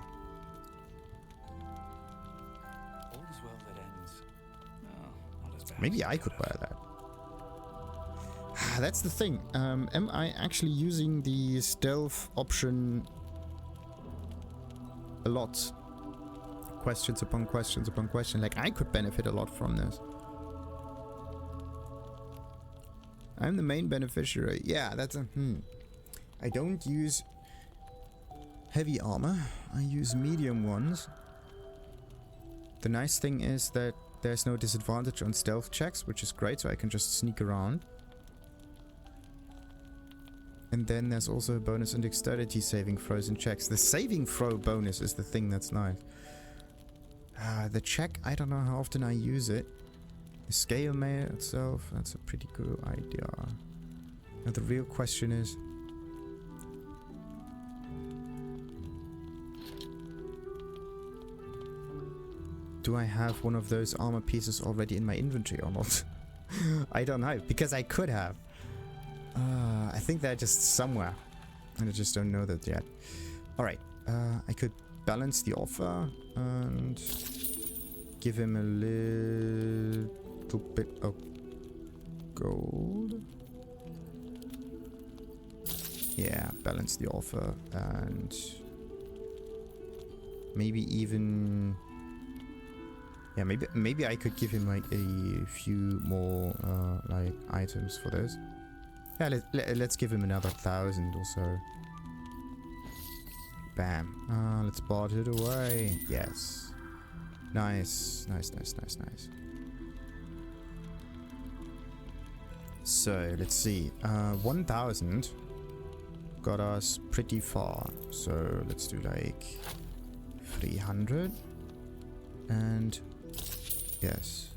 All's well that ends. Oh, not as bad. Maybe I could wear that. That's the thing. Am I actually using the stealth option a lot? Questions upon questions upon questions. Like, I could benefit a lot from this. I'm the main beneficiary. Yeah, that's a... I don't use heavy armor. I use medium ones. The nice thing is that there's no disadvantage on stealth checks, which is great, so I can just sneak around. And then there's also a bonus on dexterity saving throws and checks. The saving throw bonus is the thing that's nice. The check, I don't know how often I use it. The scale mail itself, that's a pretty good idea. Now the real question is... do I have one of those armor pieces already in my inventory or not? I don't know, because I could have. I think they're just somewhere, and I just don't know that yet. Alright, I could balance the offer and give him a little bit of gold. Yeah, balance the offer and maybe even... yeah, maybe I could give him like a few more like items for this. Yeah, let's give him another 1,000 or so. Bam. Let's barter it away. Yes. Nice. Nice, nice, nice, nice. So, let's see. 1,000 got us pretty far. So, let's do like 300. And yes.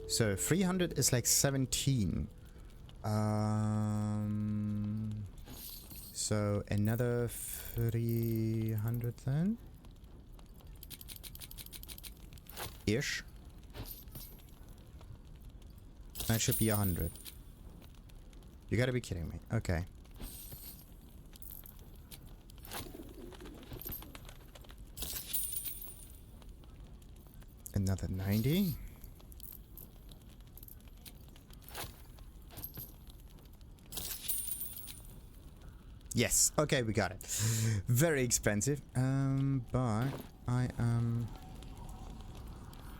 So, 300 is like 17. So another 300 then? Ish. That should be 100. You gotta be kidding me. Okay. Another 90. Yes, okay, we got it. Very expensive, but I am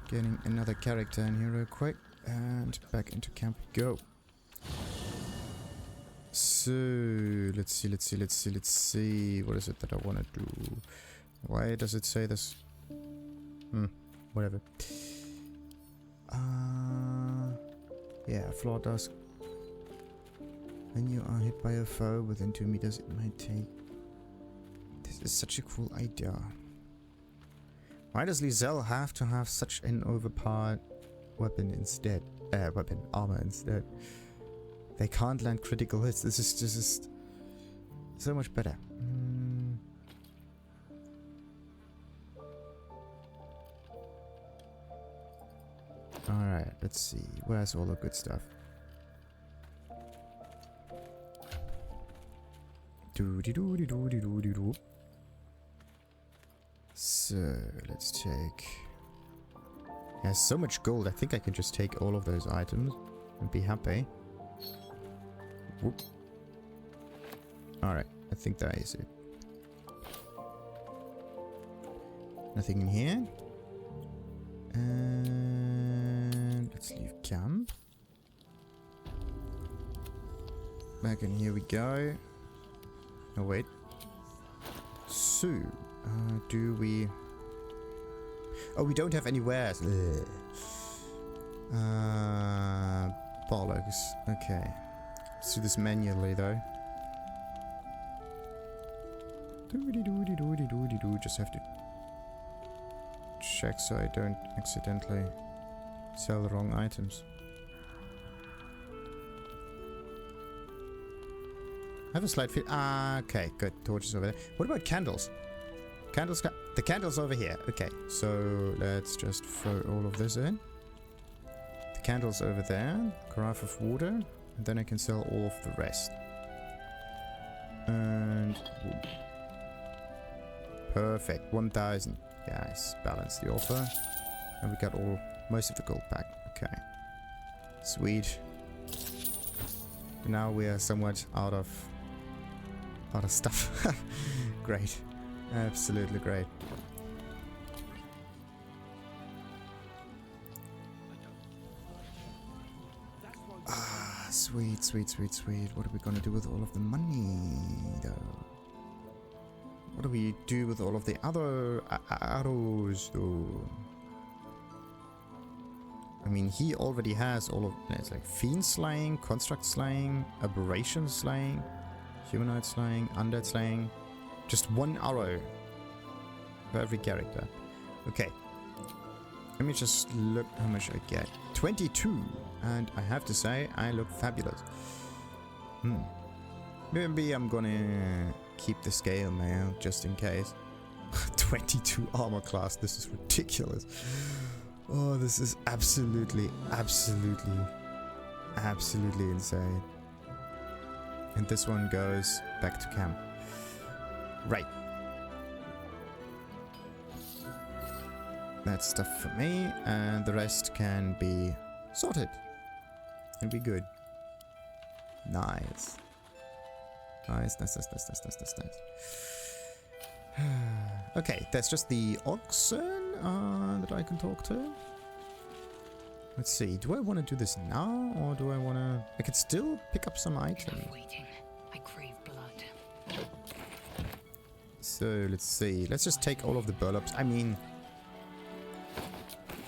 getting another character in here real quick, and back into camp we go. So, let's see, what is it that I want to do? Why does it say this? Whatever. Yeah, Flawed. When you are hit by a foe within 2 meters, it might take... This is such a cool idea. Why does Lizelle have to have such an overpowered weapon instead? Armor instead. They can't land critical hits. This is just so much better. Alright, let's see. Where's all the good stuff? Doo-dee-doo-dee-doo-dee-doo-dee-doo. So, let's take... Yeah, so much gold. I think I can just take all of those items and be happy. Whoop. Alright, I think that is it. Nothing in here. And let's leave camp. Back in here we go. Oh wait. So, do we... Oh, we don't have any wares. Bollocks. Okay. Let's do this manually though. Doody-doody-doody-doody-doo. Just have to check so I don't accidentally sell the wrong items. I have a slight feel. Okay, good. Torches over there. What about candles? Candles. The candles over here. Okay, so let's just throw all of this in. The candles over there. Carafe of water. And then I can sell all of the rest. And... Perfect. 1,000. Yes, balance the offer. And we got most of the gold back. Okay. Sweet. Now we are somewhat out of stuff. Great. Absolutely great. Ah, sweet, sweet, sweet, sweet. What are we gonna do with all of the money, though? What do we do with all of the other arrows, though? I mean, he already has all of... It's like Fiend Slaying, Construct Slaying, Aberration Slaying, Humanoid Slaying, Undead Slaying. Just one arrow for every character. Okay. Let me just look how much I get. 22! And I have to say, I look fabulous. Maybe I'm gonna keep the scale mail just in case. 22 armor class. This is ridiculous. Oh, this is absolutely insane. And this one goes back to camp. Right. That's stuff for me, and the rest can be sorted. And be good. Nice. Nice. Okay, there's just the oxen that I can talk to. Let's see, do I want to do this now, or do I want to... I could still pick up some items. I crave blood. So, let's see. Let's just take all of the burlaps. I mean...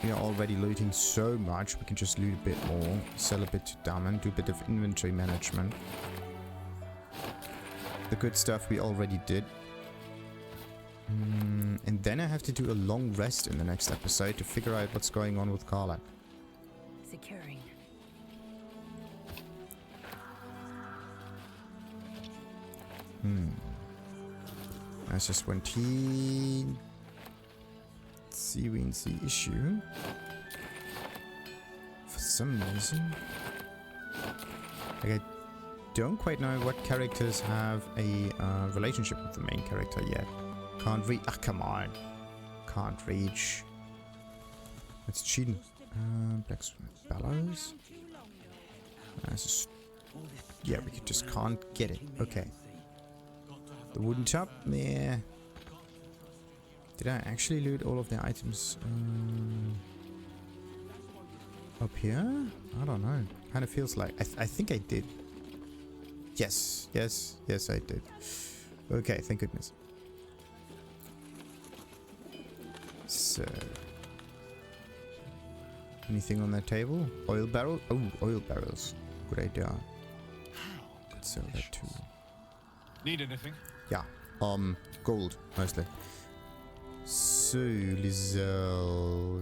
We are already looting so much, we can just loot a bit more. Sell a bit to Dammon, do a bit of inventory management. The good stuff we already did. And then I have to do a long rest in the next episode to figure out what's going on with Karlach. Securing. That's just one team. CNC issue. For some reason. Like, I don't quite know what characters have a relationship with the main character yet. Can't reach. Ah, come on. Can't reach. It's cheating. Blacksmith Baldurs. Yeah, we just can't get it. Okay. The wooden top. Yeah. Did I actually loot all of the items up here? I don't know. Kind of feels like. I think I did. Yes, I did. Okay, thank goodness. So, anything on that table? Oil barrel? Oh, oil barrels. Good idea. How could sell that too. Need anything? Yeah. Gold, mostly. So, Lizelle.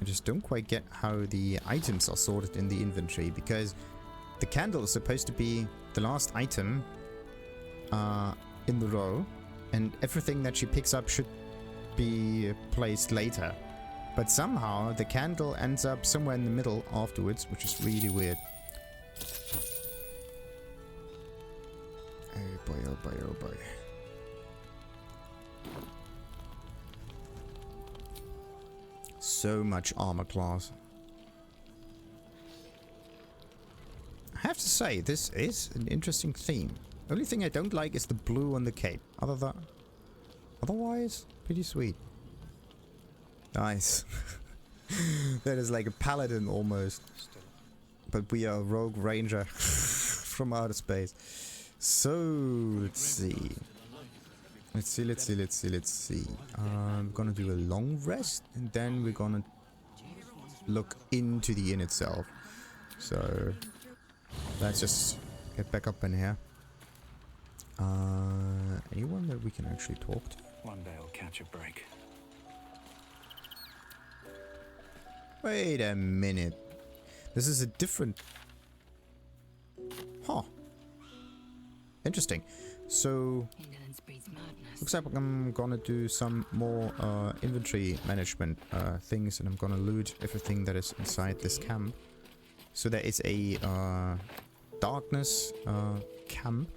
I just don't quite get how the items are sorted in the inventory, because the candle is supposed to be the last item in the row, and everything that she picks up should be placed later. But somehow the candle ends up somewhere in the middle afterwards, which is really weird. Oh boy, oh boy, oh boy. So much armor class. I have to say, this is an interesting theme. Only thing I don't like is the blue on the cape. Otherwise, pretty sweet. Nice. That is like a paladin almost. But we are a rogue ranger from outer space. So, let's see. Let's see. I'm gonna do a long rest, and then we're gonna look into the inn itself. So, let's just get back up in here. Anyone that we can actually talk to? One day I'll catch a break. Wait a minute. This is a different... Huh. Interesting. So... looks like I'm gonna do some more inventory management things, and I'm gonna loot everything that is inside this camp. So there is a darkness camp.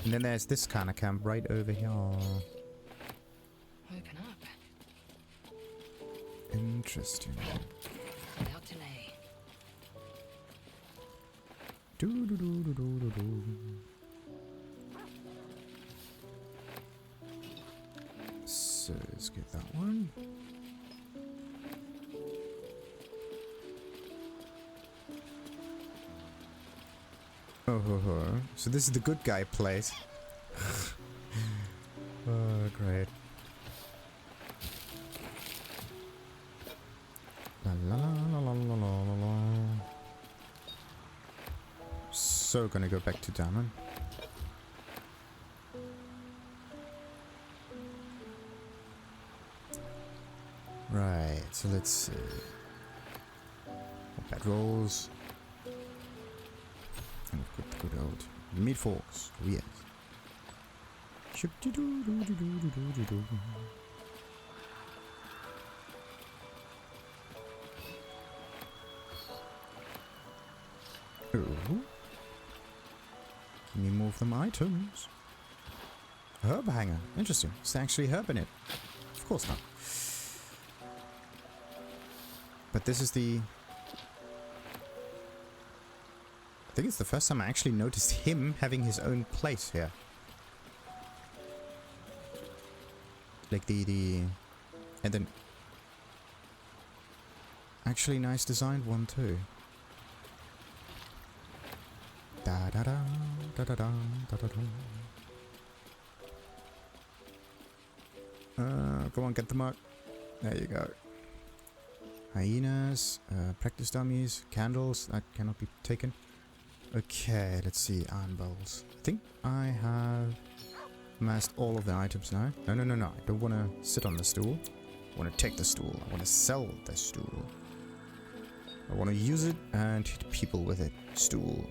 And then there's this kind of camp right over here. Open up. Interesting. Without delay. So let's get that one. Oh, so this is the good guy place. Oh, great. La la la la la la la. So gonna go back to Dammon. Right, so let's see. Bad rolls. And of course the good old meat forks. Oh yes. Oh. Give me more of them items. Herb hanger. Interesting. It's actually herb in it. Of course not. But this is the... I think it's the first time I actually noticed him having his own place here. Like the... And then... Actually nice designed one too. Da da da da da da da da da. Come on, get them out. There you go. Hyenas, practice dummies, candles, that cannot be taken. Okay, let's see, iron bowls. I think I have amassed all of the items now. No, I don't want to sit on the stool. I want to take the stool. I want to sell the stool. I want to use it and hit people with it. Stool.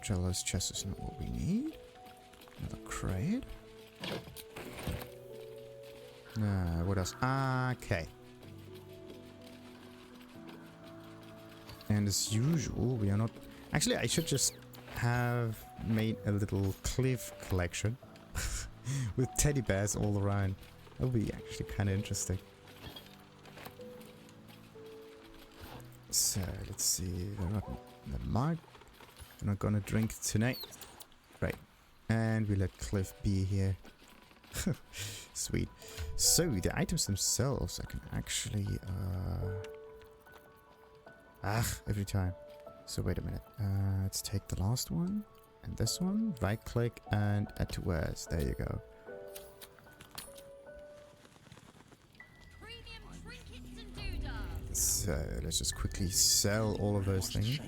Jealous chest is not what we need. Another crate. What else? Okay. And as usual, we are not... Actually, I should just have made a little cliff collection with teddy bears all around. That would be actually kind of interesting. So, let's see. The mug. I'm not gonna drink tonight. Right. And we let Cliff be here. Sweet. So, the items themselves, I can actually... every time. So, wait a minute. Let's take the last one. And this one. Right click and add to wares. There you go. So let's just quickly sell all of those things. A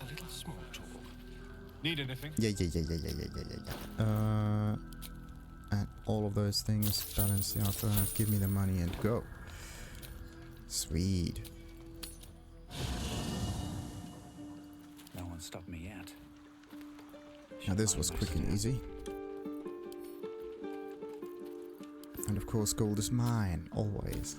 little small talk. Need anything? Yeah. And all of those things, balance the offer, give me the money and go. Sweet. No one stopped me yet. Now this was quick and easy. And of course gold is mine, always.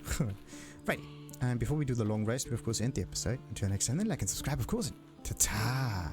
Right, and before we do the long rest, we of course end the episode. Until next time then, like and subscribe of course. Ta-ta!